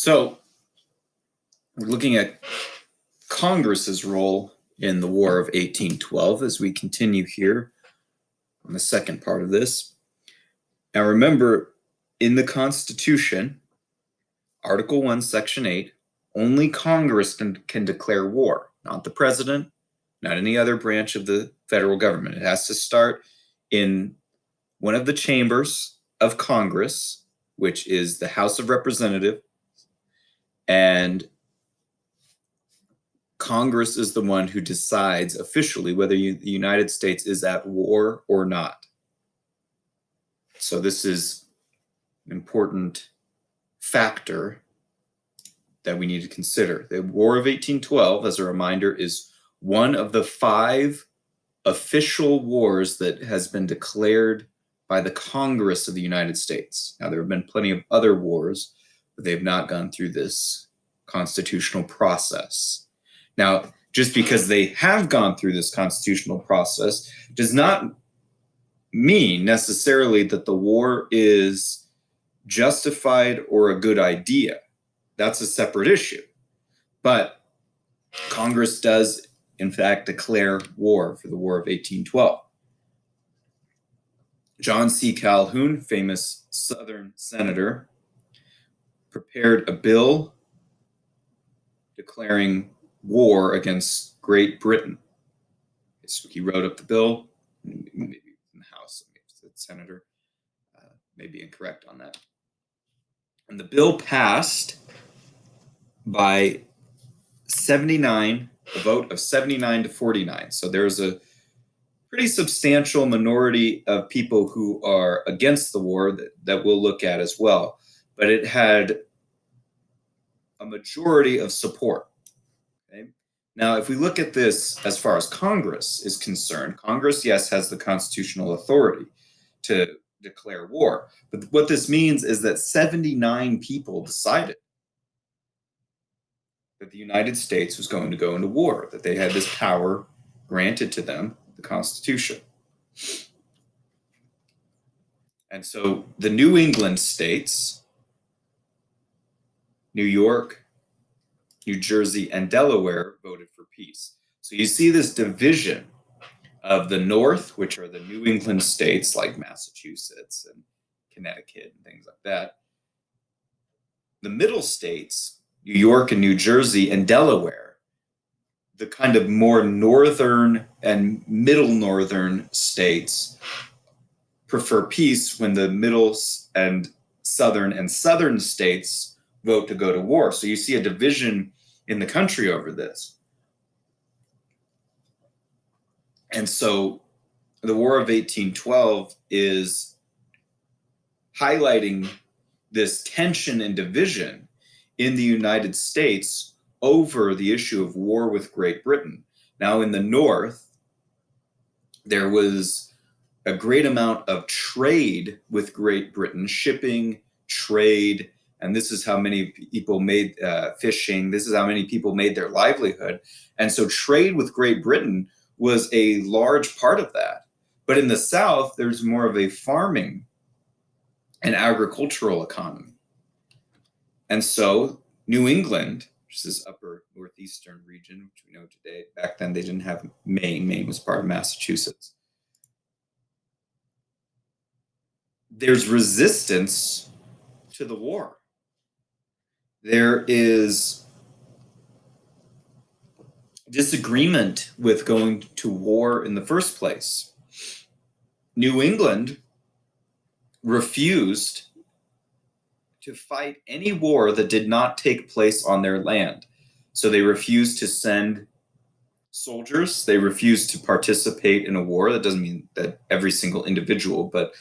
So we're looking at Congress's role in the War of 1812 as we continue here on the second part of this. Now remember, in the Constitution, Article 1, Section 8, only Congress can declare war, not the president, not any other branch of the federal government. It has to start in one of the chambers of Congress, which is the House of Representatives, and Congress is the one who decides officially whether the United States is at war or not. So this is an important factor that we need to consider. The War of 1812, as a reminder, is one of the 5 official wars that has been declared by the Congress of the United States. Now, there have been plenty of other wars, but they've not gone through this constitutional process. Now, just because they have gone through this constitutional process does not mean necessarily that the war is justified or a good idea. That's a separate issue. But Congress does, in fact, declare war for the War of 1812. John C. Calhoun, famous Southern senator, prepared a bill declaring war against Great Britain. So he wrote up the bill, maybe in the House, the senator may be incorrect on that. And the bill passed by a vote of 79 to 49. So there's a pretty substantial minority of people who are against the war that we'll look at as well. But it had a majority of support. Okay? Now, if we look at this as far as Congress is concerned, Congress, yes, has the constitutional authority to declare war. But what this means is that 79 people decided that the United States was going to go into war, that they had this power granted to them, the Constitution. And so the New England states, New York, New Jersey, and Delaware voted for peace. So you see this division of the North, which are the New England states like Massachusetts and Connecticut and things like that. The middle states, New York and New Jersey and Delaware, the kind of more northern and middle northern states prefer peace when the middle and southern states vote to go to war. So you see a division in the country over this. And so the War of 1812 is highlighting this tension and division in the United States over the issue of war with Great Britain. Now, in the North, there was a great amount of trade with Great Britain, shipping, trade, and this is how many people made fishing. This is how many people made their livelihood. And so trade with Great Britain was a large part of that. But in the South, there's more of a farming and agricultural economy. And so New England, which is this upper northeastern region, which we know today, back then they didn't have Maine. Maine was part of Massachusetts. There's resistance to the war. There is disagreement with going to war in the first place. New England refused to fight any war that did not take place on their land. So they refused to send soldiers. They refused to participate in a war. That doesn't mean that every single individual, but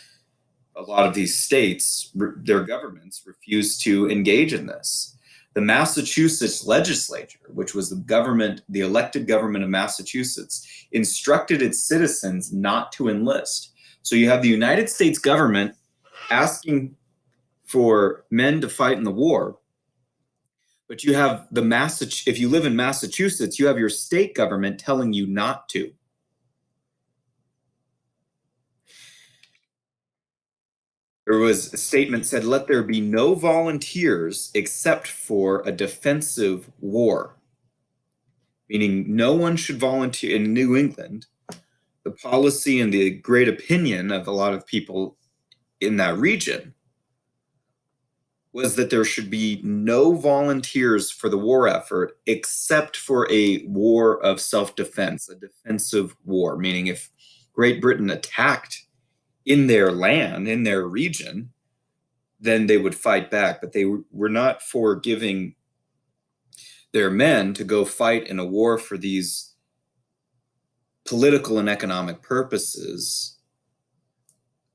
a lot of these states, their governments refused to engage in this. The Massachusetts legislature, which was the elected government of Massachusetts, instructed its citizens not to enlist. So you have the United States government asking for men to fight in the war, but you have if you live in Massachusetts, you have your state government telling you not to. There was a statement said, "Let there be no volunteers except for a defensive war," meaning no one should volunteer in New England. The policy and the great opinion of a lot of people in that region was that there should be no volunteers for the war effort except for a war of self-defense, a defensive war, meaning if Great Britain attacked in their land, in their region, then they would fight back. But they were not for giving their men to go fight in a war for these political and economic purposes,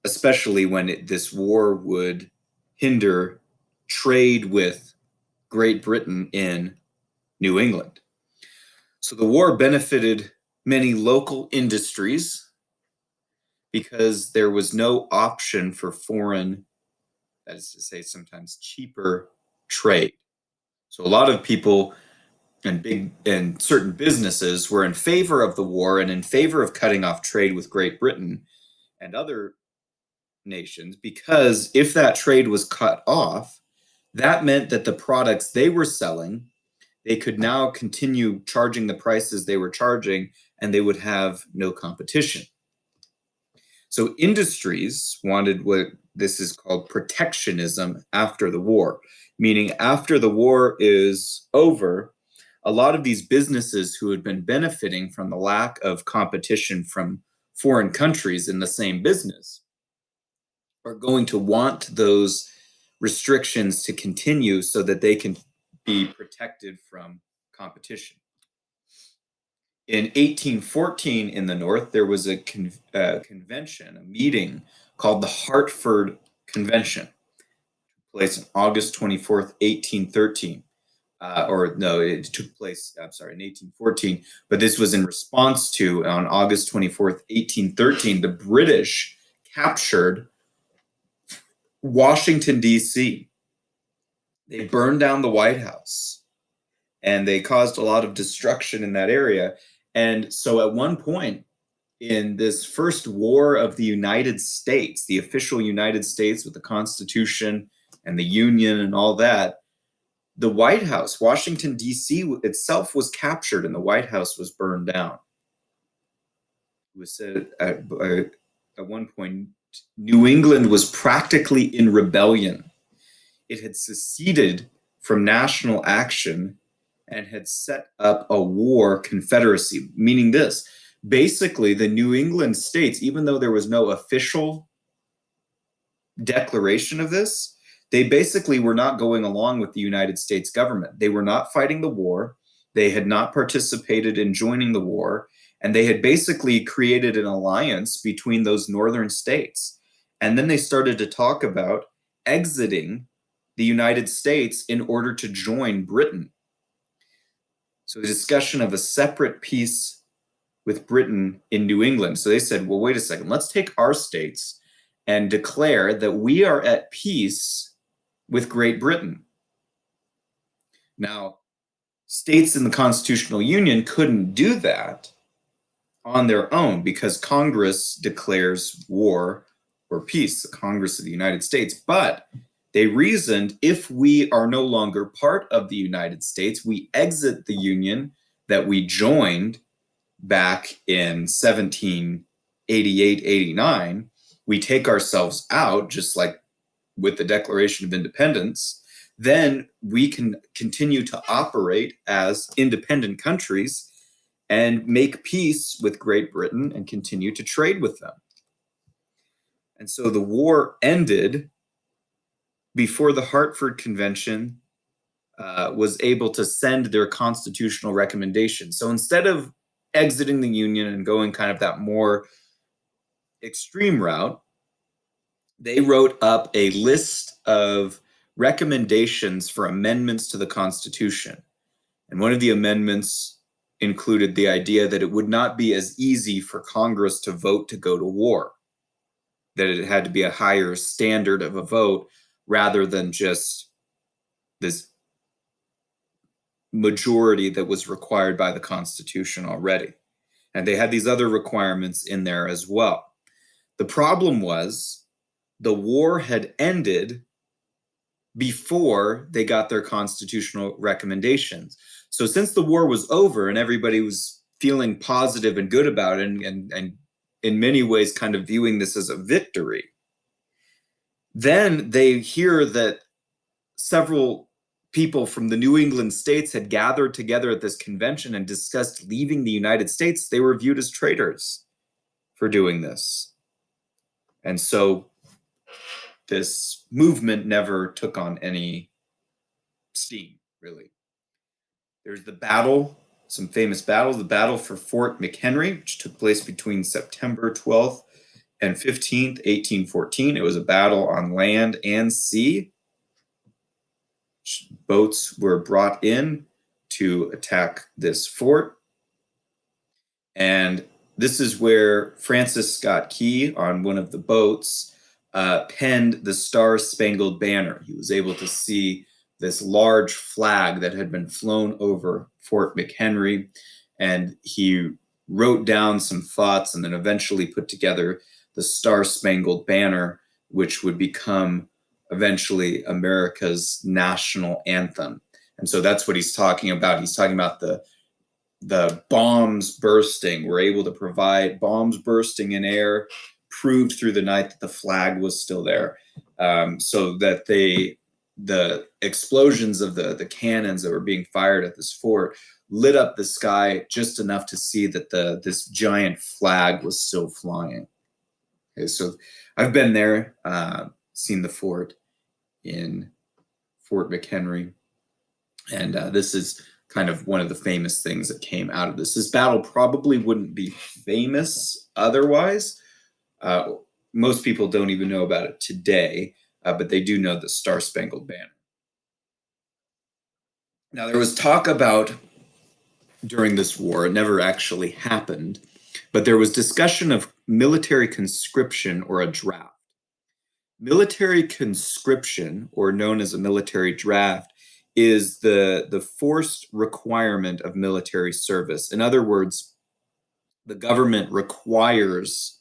especially when this war would hinder trade with Great Britain in New England. So the war benefited many local industries because there was no option for foreign, that is to say, sometimes cheaper trade. So a lot of people and certain businesses were in favor of the war and in favor of cutting off trade with Great Britain and other nations, because if that trade was cut off, that meant that the products they were selling, they could now continue charging the prices they were charging, and they would have no competition. So industries wanted what this is called protectionism after the war, meaning after the war is over, a lot of these businesses who had been benefiting from the lack of competition from foreign countries in the same business are going to want those restrictions to continue so that they can be protected from competition. In 1814 in the North, there was a convention, a meeting called the Hartford Convention. It took place on August 24th, 1813. Or no, it took place, I'm sorry, in 1814, but this was in response to, on August 24th, 1813, the British captured Washington, D.C. They burned down the White House and they caused a lot of destruction in that area. And so at one point in this first war of the United States, the official United States with the Constitution and the Union and all that, the White House, Washington, D.C. itself was captured and the White House was burned down. It was said at one point, New England was practically in rebellion. It had seceded from national action and had set up a war confederacy, meaning this. Basically, the New England states, even though there was no official declaration of this, they basically were not going along with the United States government. They were not fighting the war. They had not participated in joining the war. And they had basically created an alliance between those northern states. And then they started to talk about exiting the United States in order to join Britain. So the discussion of a separate peace with Britain in New England. So they said, well, wait a second, let's take our states and declare that we are at peace with Great Britain. Now, states in the Constitutional Union couldn't do that on their own because Congress declares war or peace, the Congress of the United States. But they reasoned, if we are no longer part of the United States, we exit the Union that we joined back in 1788-89, we take ourselves out, just like with the Declaration of Independence, then we can continue to operate as independent countries and make peace with Great Britain and continue to trade with them. And so the war ended before the Hartford Convention was able to send their constitutional recommendation. So instead of exiting the Union and going kind of that more extreme route, they wrote up a list of recommendations for amendments to the Constitution. And one of the amendments included the idea that it would not be as easy for Congress to vote to go to war, that it had to be a higher standard of a vote rather than just this majority that was required by the Constitution already. And they had these other requirements in there as well. The problem was the war had ended before they got their constitutional recommendations. So since the war was over and everybody was feeling positive and good about it, and in many ways kind of viewing this as a victory, then they hear that several people from the New England states had gathered together at this convention and discussed leaving the United States. They were viewed as traitors for doing this. And so this movement never took on any steam, really. There's the battle, some famous battles, the battle for Fort McHenry, which took place between September 12th and 15th, 1814. It was a battle on land and sea. Boats were brought in to attack this fort. And this is where Francis Scott Key, on one of the boats, penned the Star-Spangled Banner. He was able to see this large flag that had been flown over Fort McHenry, and he wrote down some thoughts and then eventually put together the Star-Spangled Banner, which would become eventually America's national anthem. And so that's what he's talking about. He's talking about the bombs bursting. We're able to provide bombs bursting in air, proved through the night that the flag was still there. So that the explosions of the cannons that were being fired at this fort lit up the sky just enough to see that this giant flag was still flying. Okay, so I've been there, seen the fort in Fort McHenry, and this is kind of one of the famous things that came out of this. This battle probably wouldn't be famous otherwise. Most people don't even know about it today, but they do know the Star-Spangled Banner. Now, there was talk about, during this war, it never actually happened, but there was discussion of military conscription or a draft. Military conscription, or known as a military draft, is the forced requirement of military service. In other words, the government requires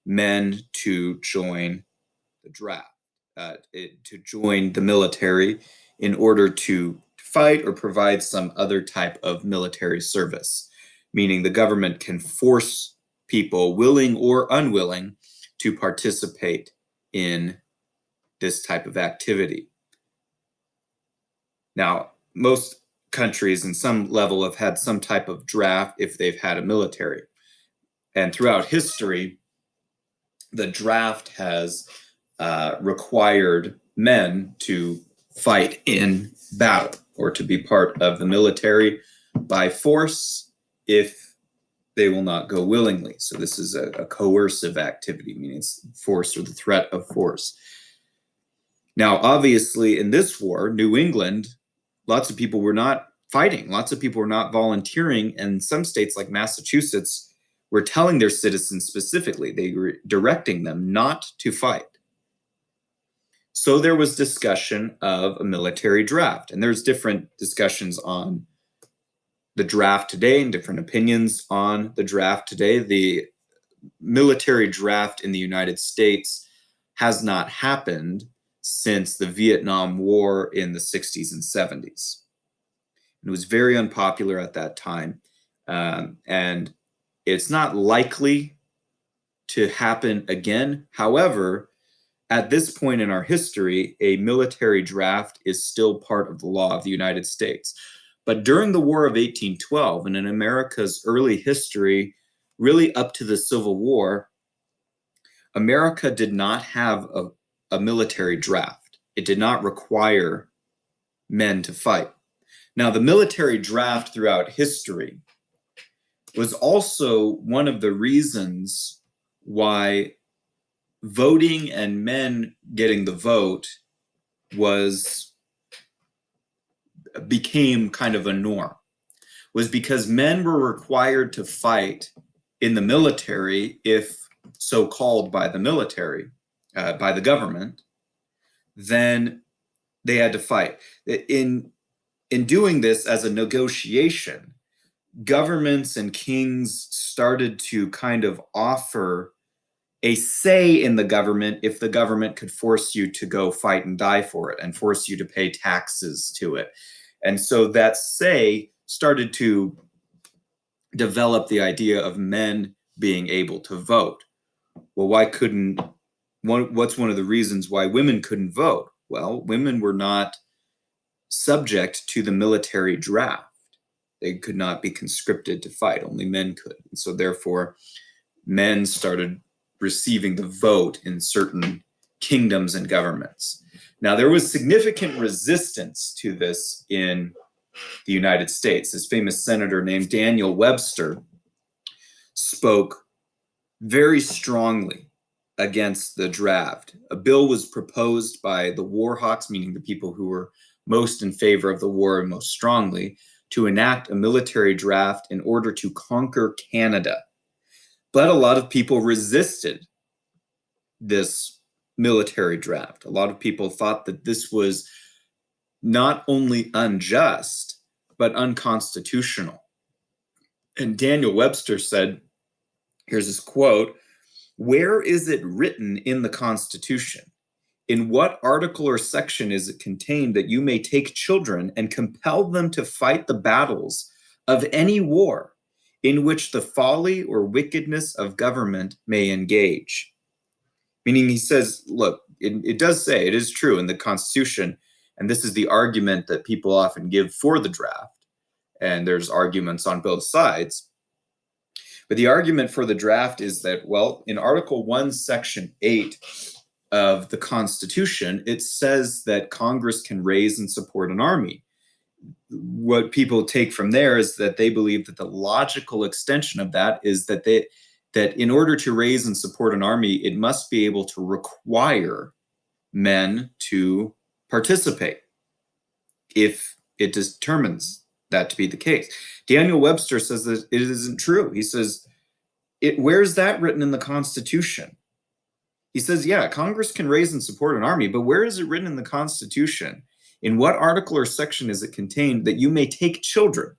men to join the draft, to join the military in order to fight or provide some other type of military service, meaning the government can force people, willing or unwilling, to participate in this type of activity. Now, most countries in some level have had some type of draft if they've had a military. And throughout history, the draft has required men to fight in battle or to be part of the military by force if they will not go willingly. So this is a coercive activity, meaning it's force or the threat of force. Now, obviously, in this war, New England, lots of people were not fighting. Lots of people were not volunteering. And some states like Massachusetts were telling their citizens specifically, they were directing them not to fight. So there was discussion of a military draft. And there's different discussions on the draft today and different opinions on the draft today. The military draft in the United States has not happened since the Vietnam War in the 60s and 70s. It was very unpopular at that time. And it's not likely to happen again. However, at this point in our history, a military draft is still part of the law of the United States. But during the War of 1812 and in America's early history, really up to the Civil War, America did not have a military draft. It did not require men to fight. Now, the military draft throughout history was also one of the reasons why voting and men getting the vote became kind of a norm, was because men were required to fight in the military if so called by the military, by the government, then they had to fight. In doing this as a negotiation, governments and kings started to kind of offer a say in the government if the government could force you to go fight and die for it and force you to pay taxes to it. And so that say started to develop the idea of men being able to vote. Well, why couldn't what's one of the reasons why women couldn't vote? Well, women were not subject to the military draft. They could not be conscripted to fight, only men could. And so therefore, men started receiving the vote in certain kingdoms and governments. Now, there was significant resistance to this in the United States. This famous senator named Daniel Webster spoke very strongly against the draft. A bill was proposed by the war hawks, meaning the people who were most in favor of the war and most strongly, to enact a military draft in order to conquer Canada. But a lot of people resisted this military draft. A lot of people thought that this was not only unjust, but unconstitutional. And Daniel Webster said, here's his quote, "Where is it written in the Constitution? In what article or section is it contained that you may take children and compel them to fight the battles of any war in which the folly or wickedness of government may engage?" Meaning he says, look, it does say, it is true in the Constitution, and this is the argument that people often give for the draft, and there's arguments on both sides. But the argument for the draft is that, well, in Article 1, Section 8 of the Constitution, it says that Congress can raise and support an army. What people take from there is that they believe that the logical extension of that is that that in order to raise and support an army, it must be able to require men to participate if it determines that to be the case. Daniel Webster says that it isn't true. He says, where's that written in the Constitution? He says, yeah, Congress can raise and support an army, but where is it written in the Constitution? In what article or section is it contained that you may take children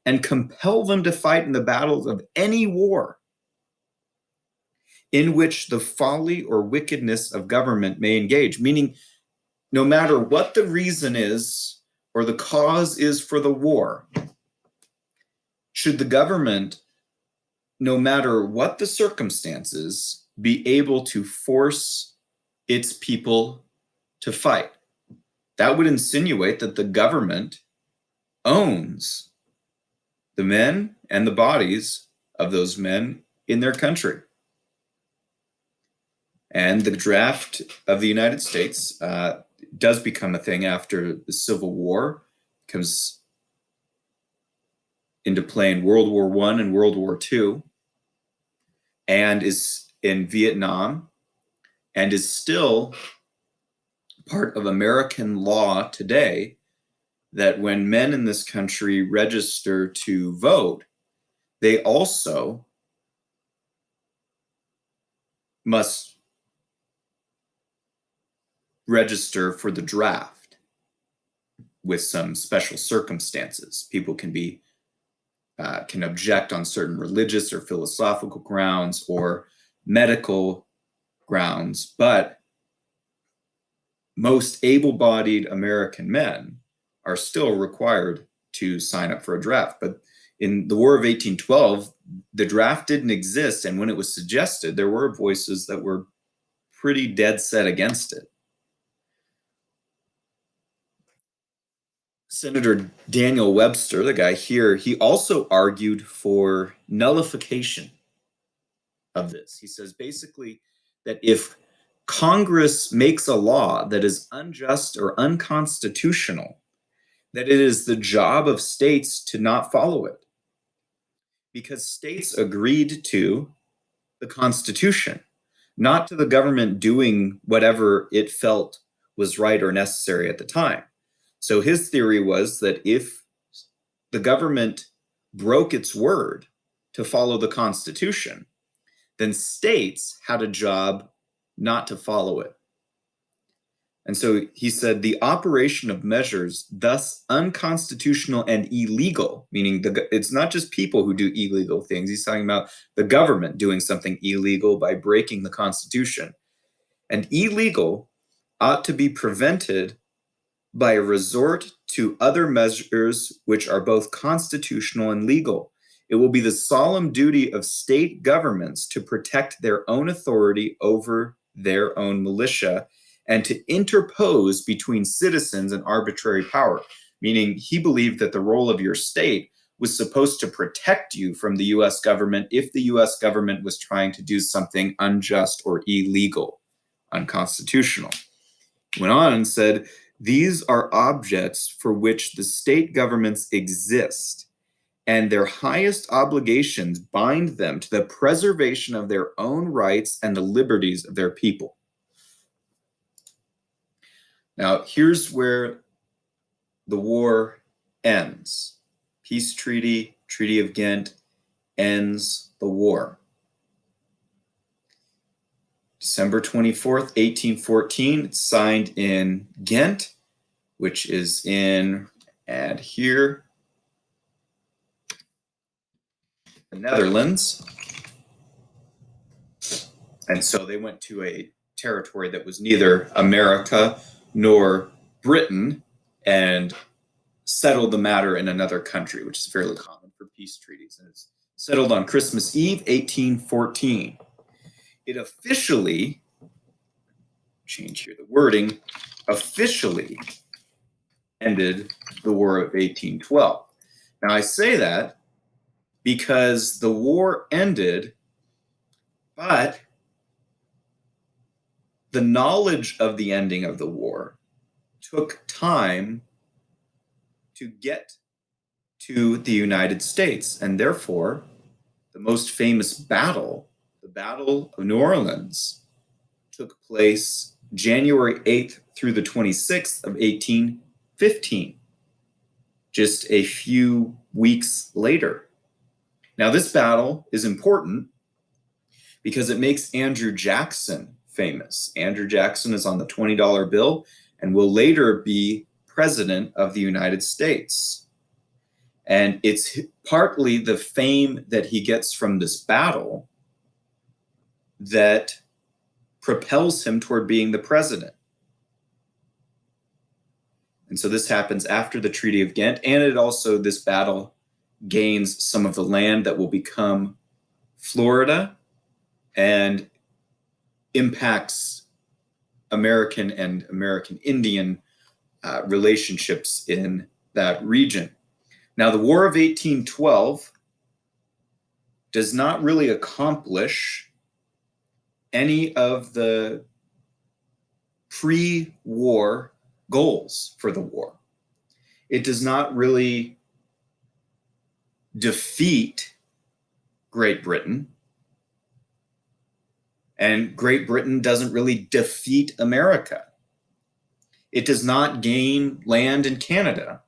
and compel them to fight in the battles of any war in which the folly or wickedness of government may engage? Meaning, no matter what the reason is or the cause is for the war, should the government, no matter what the circumstances, be able to force its people to fight? That would insinuate that the government owns the men and the bodies of those men in their country. And the draft of the United States does become a thing after the Civil War, comes into play in World War I and World War II, and is in Vietnam, and is still part of American law today, that when men in this country register to vote, they also must register for the draft with some special circumstances. People can object on certain religious or philosophical grounds or medical grounds, but most able-bodied American men are still required to sign up for a draft. But in the War of 1812, the draft didn't exist, and when it was suggested, there were voices that were pretty dead set against it. Senator Daniel Webster, the guy here, he also argued for nullification of this. He says basically that if Congress makes a law that is unjust or unconstitutional, that it is the job of states to not follow it, because states agreed to the Constitution, not to the government doing whatever it felt was right or necessary at the time. So his theory was that if the government broke its word to follow the Constitution, then states had a job not to follow it. And so he said the operation of measures thus unconstitutional and illegal, meaning it's not just people who do illegal things. He's talking about the government doing something illegal by breaking the Constitution. And illegal ought to be prevented by a resort to other measures which are both constitutional and legal. It will be the solemn duty of state governments to protect their own authority over their own militia and to interpose between citizens and arbitrary power. Meaning, he believed that the role of your state was supposed to protect you from the US government if the US government was trying to do something unjust or illegal, unconstitutional. He went on and said, these are objects for which the state governments exist, and their highest obligations bind them to the preservation of their own rights and the liberties of their people. Now, here's where the war ends. Peace treaty, Treaty of Ghent, ends the war. December 24th, 1814, it's signed in Ghent, which is in, add here, the Netherlands. And so they went to a territory that was neither America nor Britain and settled the matter in another country, which is fairly common for peace treaties. And it's settled on Christmas Eve, 1814. It officially, change here the wording, officially ended the War of 1812. Now I say that because the war ended, but the knowledge of the ending of the war took time to get to the United States, and therefore the most famous battle, the Battle of New Orleans, took place January 8th through the 26th of 1815, just a few weeks later. Now, this battle is important because it makes Andrew Jackson famous. Andrew Jackson is on the $20 bill and will later be president of the United States. And it's partly the fame that he gets from this battle that propels him toward being the president. And so this happens after the Treaty of Ghent, and it also, this battle gains some of the land that will become Florida and impacts American and American Indian relationships in that region. Now, the War of 1812 does not really accomplish any of the pre-war goals for the war. It does not really defeat Great Britain, and Great Britain doesn't really defeat America. It does not gain land in Canada.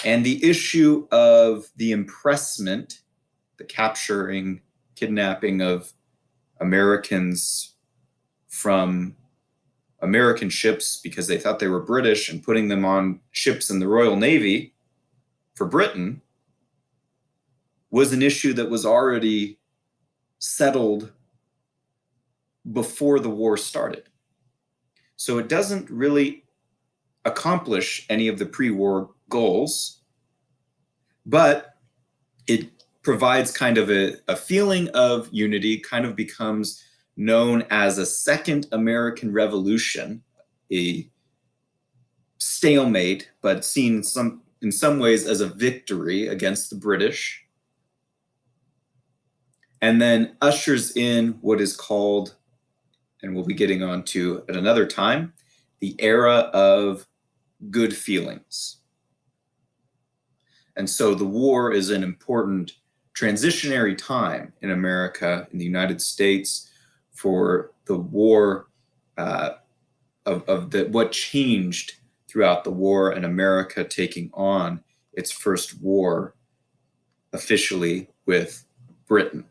And the issue of the impressment, the capturing, kidnapping of Americans from American ships because they thought they were British and putting them on ships in the Royal Navy for Britain, was an issue that was already settled before the war started. So it doesn't really accomplish any of the pre-war goals, but it provides kind of a feeling of unity, kind of becomes known as a Second American Revolution, a stalemate, but seen in some ways as a victory against the British, and then ushers in what is called, and we'll be getting on to at another time, the era of good feelings. And so the war is an important transitionary time in America, in the United States, for the war what changed throughout the war and America taking on its first war officially with Britain.